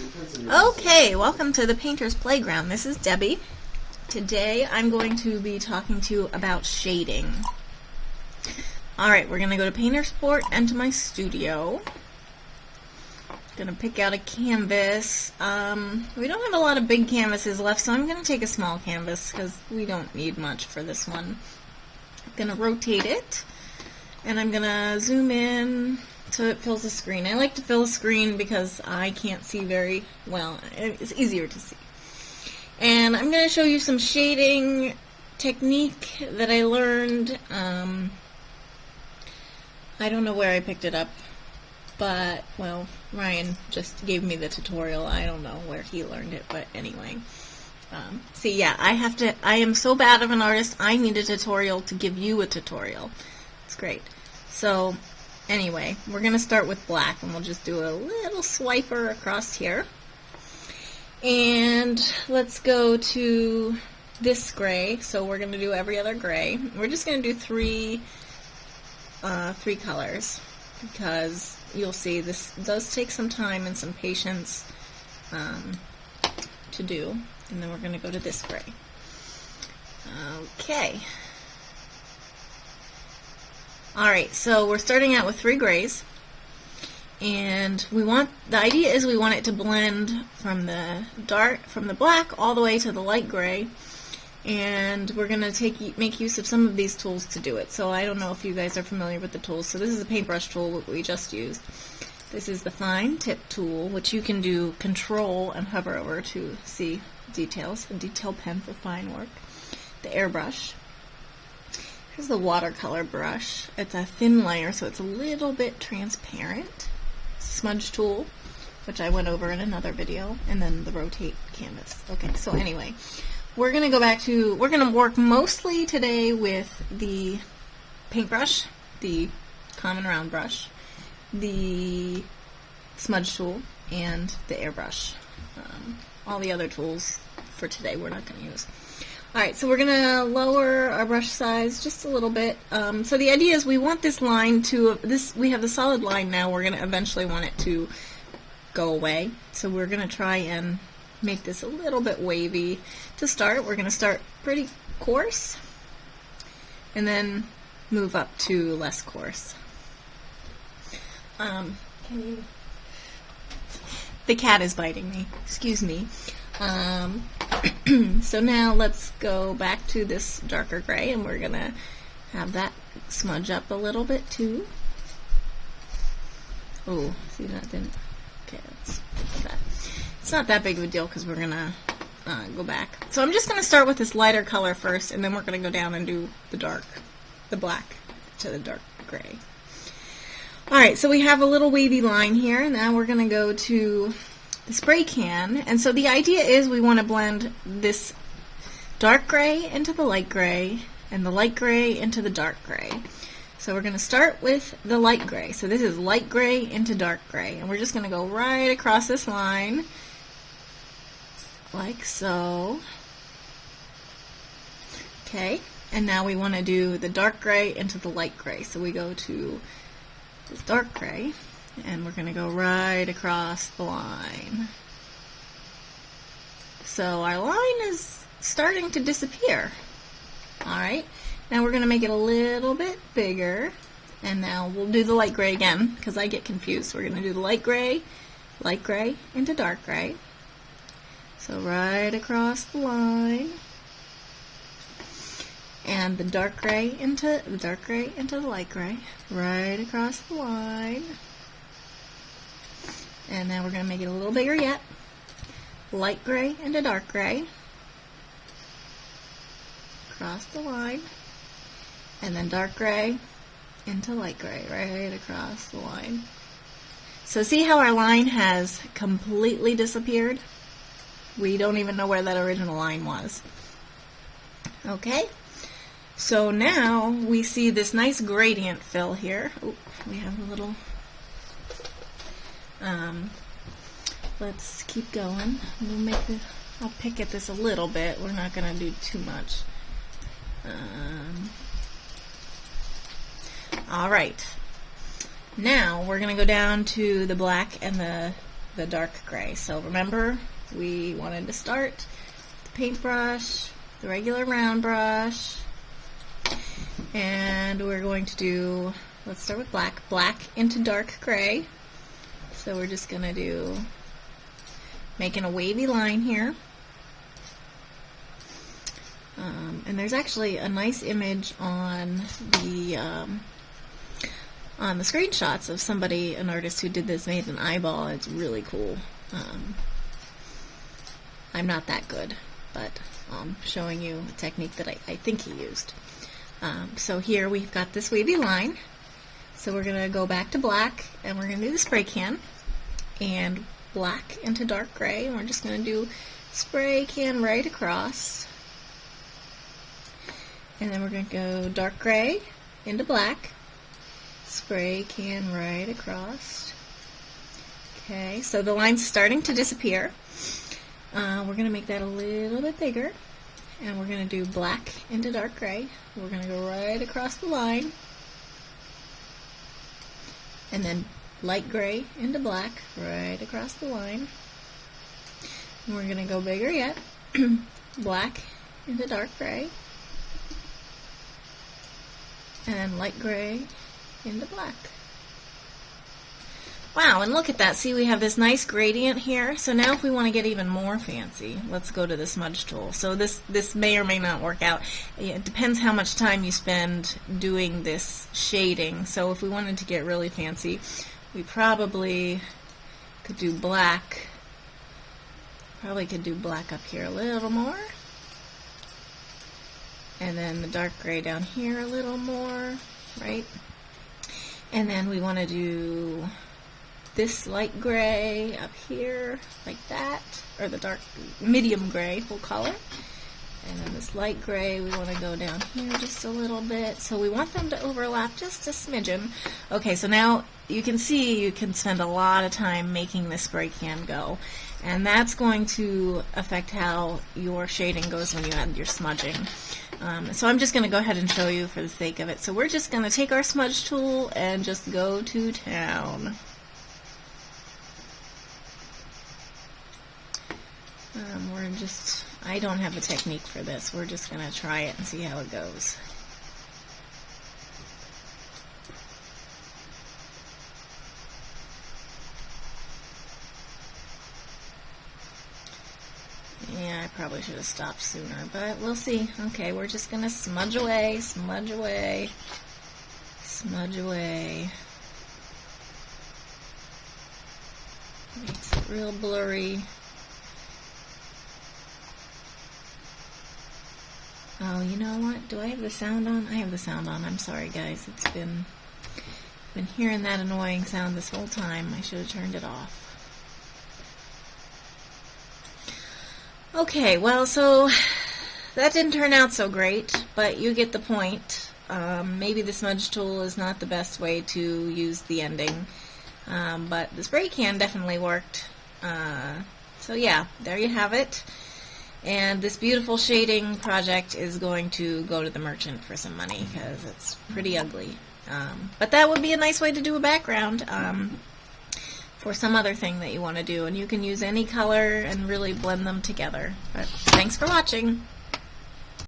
Okay, welcome to the Painter's Playground. This is Debbie. Today I'm going to be talking to you about shading. Alright, we're going to go to Paintersport and to my studio. Going to pick out a canvas. We don't have a lot of big canvases left, so I'm going to take a small canvas because we don't need much for this one. I'm going to rotate it, and I'm going to zoom in so it fills the screen. I like to fill a screen because I can't see very well. It's easier to see. And I'm going to show you some shading technique that I learned. I don't know where I picked it up, but, well, Ryan just gave me the tutorial. I don't know where he learned it, but anyway. See, yeah, I am so bad of an artist, I need a tutorial to give you a tutorial. It's great. So, anyway, we're going to start with black, and we'll just do a little swiper across here. And let's go to this gray. So we're going to do every other gray. We're just going to do three colors, because you'll see this does take some time and some patience to do. And then we're going to go to this gray. Okay. Alright, so we're starting out with 3 grays, and the idea is we want it to blend from the black all the way to the light gray, and we're going to make use of some of these tools to do it. So I don't know if you guys are familiar with the tools. So this is a paintbrush tool that we just used. This is the fine tip tool, which you can do control and hover over to see details, a detail pen for fine work. The airbrush. Here's the watercolor brush. It's a thin layer, so it's a little bit transparent. Smudge tool, which I went over in another video, and then the rotate canvas. Okay, so anyway, we're going to work mostly today with the paintbrush, the common round brush, the smudge tool, and the airbrush. All the other tools for today we're not going to use. Alright, so we're going to lower our brush size just a little bit. So the idea is we want this line we have the solid line now, we're going to eventually want it to go away. So we're going to try and make this a little bit wavy. To start, we're going to start pretty coarse, and then move up to less coarse. The cat is biting me, excuse me. So now let's go back to this darker gray, and we're going to have that smudge up a little bit too. Oh, see, that didn't. Okay, let's fix that. It's not that big of a deal because we're going to go back. So I'm just going to start with this lighter color first, and then we're going to go down and do the black to the dark gray. Alright, so we have a little wavy line here. Now we're going to go to the spray can, and so the idea is we want to blend this dark gray into the light gray, and the light gray into the dark gray. So we're going to start with the light gray. So this is light gray into dark gray, and we're just going to go right across this line, like so. Okay, and now we want to do the dark gray into the light gray. So we go to this dark gray, and we're going to go right across the line. So our line is starting to disappear. Alright, now we're going to make it a little bit bigger, and now we'll do the light gray again because I get confused. We're going to do the light gray into dark gray. So right across the line, and the dark gray into the light gray, right across the line. And now we're going to make it a little bigger yet. Light gray into dark gray, across the line, and then dark gray into light gray, right across the line. So see how our line has completely disappeared? We don't even know where that original line was. Okay, so now we see this nice gradient fill here. Ooh, we have a little... let's keep going. I'll pick at this a little bit. We're not going to do too much. Alright. Now we're going to go down to the black and the the dark gray. So remember, we wanted to start the paintbrush, the regular round brush, and we're going to do, let's start with black, black into dark gray. So we're just going to do, making a wavy line here. And there's actually a nice image on the screenshots of somebody, an artist who did this, made an eyeball. It's really cool. I'm not that good, but I'm showing you a technique that I think he used. So here we've got this wavy line. So we're going to go back to black, and we're going to do the spray can, and black into dark gray, and we're just going to do spray can right across. And then we're going to go dark gray into black, spray can right across. Okay, so the line's starting to disappear. We're going to make that a little bit bigger, and we're going to do black into dark gray. We're going to go right across the line, and then light gray into black right across the line. And we're going to go bigger yet, black into dark gray, and light gray into black. Wow, and look at that. See, we have this nice gradient here. So now if we want to get even more fancy, let's go to the smudge tool. So this may or may not work out. It depends how much time you spend doing this shading. So if we wanted to get really fancy, we probably could do black. Probably could do black up here a little more. And then the dark gray down here a little more, right? And then we want to do this light gray up here, like that, or the dark, medium gray, we'll call it. And then this light gray, we want to go down here just a little bit. So we want them to overlap just a smidgen. Okay, so now you can see you can spend a lot of time making this spray can go. And that's going to affect how your shading goes when you add your smudging. So I'm just going to go ahead and show you for the sake of it. So we're just going to take our smudge tool and just go to town. I don't have a technique for this. We're just going to try it and see how it goes. Yeah, I probably should have stopped sooner, but we'll see. Okay, we're just going to smudge away, smudge away, smudge away. Makes it real blurry. Oh, you know what? Do I have the sound on? I have the sound on. I'm sorry, guys. It's been hearing that annoying sound this whole time. I should have turned it off. Okay, well, so that didn't turn out so great, but you get the point. Maybe the smudge tool is not the best way to use the ending, but the spray can definitely worked. So yeah, there you have it. And this beautiful shading project is going to go to the merchant for some money because it's pretty ugly. But that would be a nice way to do a background for some other thing that you want to do. And you can use any color and really blend them together. But thanks for watching.